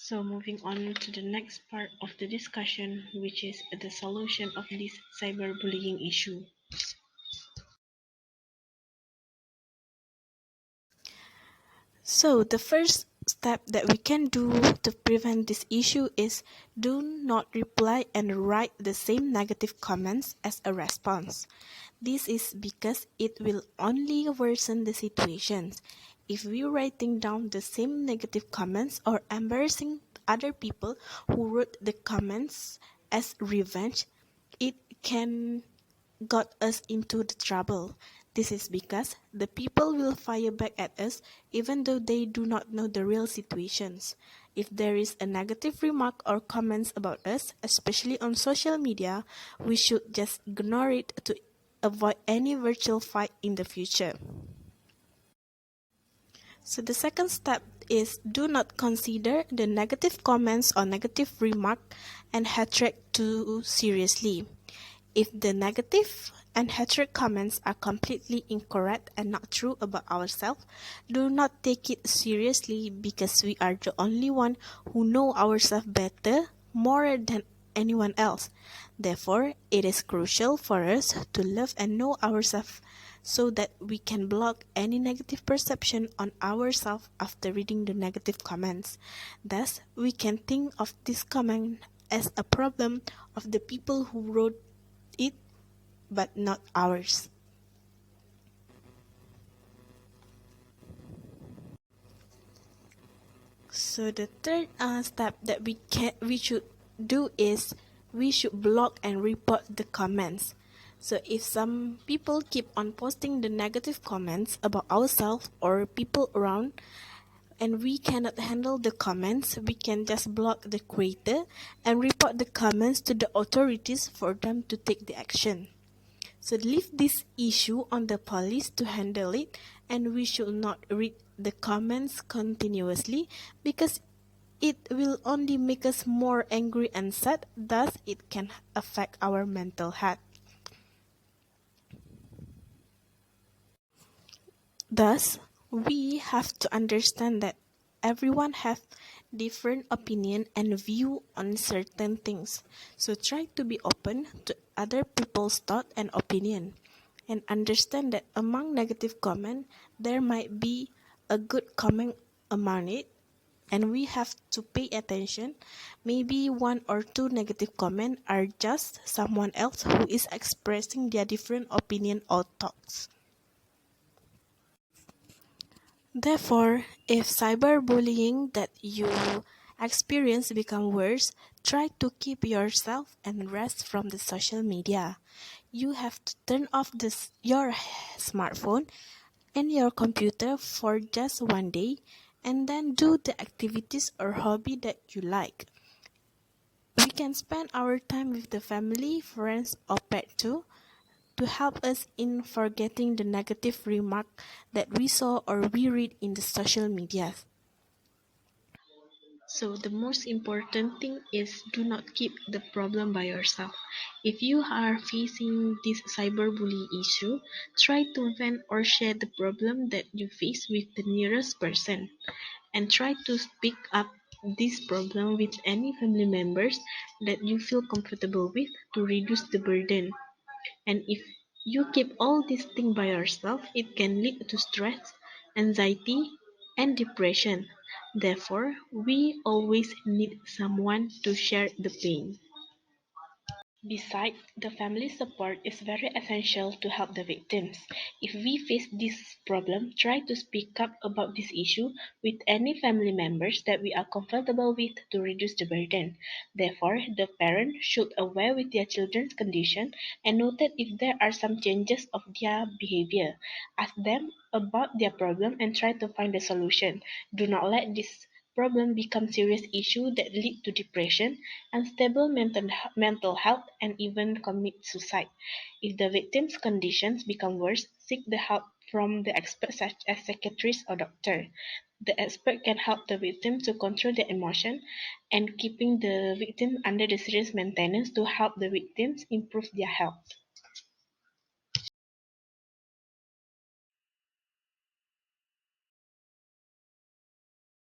So moving on to the next part of the discussion, which is the solution of this cyberbullying issue. So, the first step that we can do to prevent this issue is do not reply and write the same negative comments as a response. This is because it will only worsen the situations. If we writing down the same negative comments or embarrassing other people who wrote the comments as revenge, it can got us into the trouble. This is because the people will fire back at us even though they do not know the real situations. If there is a negative remark or comments about us, especially on social media, we should just ignore it to avoid any virtual fight in the future. So the second step is do not consider the negative comments or negative remark and hatred too seriously. If the negative and hatred comments are completely incorrect and not true about ourselves, do not take it seriously because we are the only one who know ourselves better, more than anyone else. Therefore, it is crucial for us to love and know ourselves so that we can block any negative perception on ourselves after reading the negative comments. Thus, we can think of this comment as a problem of the people who wrote it but not ours. So the third step that we should do is we should block and report the comments. So if some people keep on posting the negative comments about ourselves or people around and we cannot handle the comments, we can just block the creator and report the comments to the authorities for them to take the action. So leave this issue on the police to handle it, and we should not read the comments continuously because it will only make us more angry and sad, thus it can affect our mental health. Thus, we have to understand that everyone has different opinion and view on certain things. So try to be open to other people's thought and opinion and understand that among negative comment there might be a good comment among it and we have to pay attention. Maybe one or two negative comment are just someone else who is expressing their different opinion or thoughts. Therefore, if cyberbullying that you experience become worse, try to keep yourself and rest from the social media. You have to turn off your smartphone and your computer for just one day and then do the activities or hobby that you like. We can spend our time with the family, friends or pet too to help us in forgetting the negative remark that we saw or we read in the social media. So the most important thing is do not keep the problem by yourself. If you are facing this cyberbully issue, try to vent or share the problem that you face with the nearest person and try to speak up this problem with any family members that you feel comfortable with to reduce the burden. And if you keep all these things by yourself, it can lead to stress, anxiety, and depression. Therefore, we always need someone to share the pain. Besides, the family support is very essential to help the victims. If we face this problem, try to speak up about this issue with any family members that we are comfortable with to reduce the burden. Therefore, the parent should aware with their children's condition and noted if there are some changes of their behavior. Ask them about their problem and try to find a solution. Do not let this problem become serious issue that lead to depression, unstable mental health, and even commit suicide. If the victim's conditions become worse, seek the help from the experts such as psychiatrist or doctor. The expert can help the victim to control their emotion and keeping the victim under the serious maintenance to help the victims improve their health.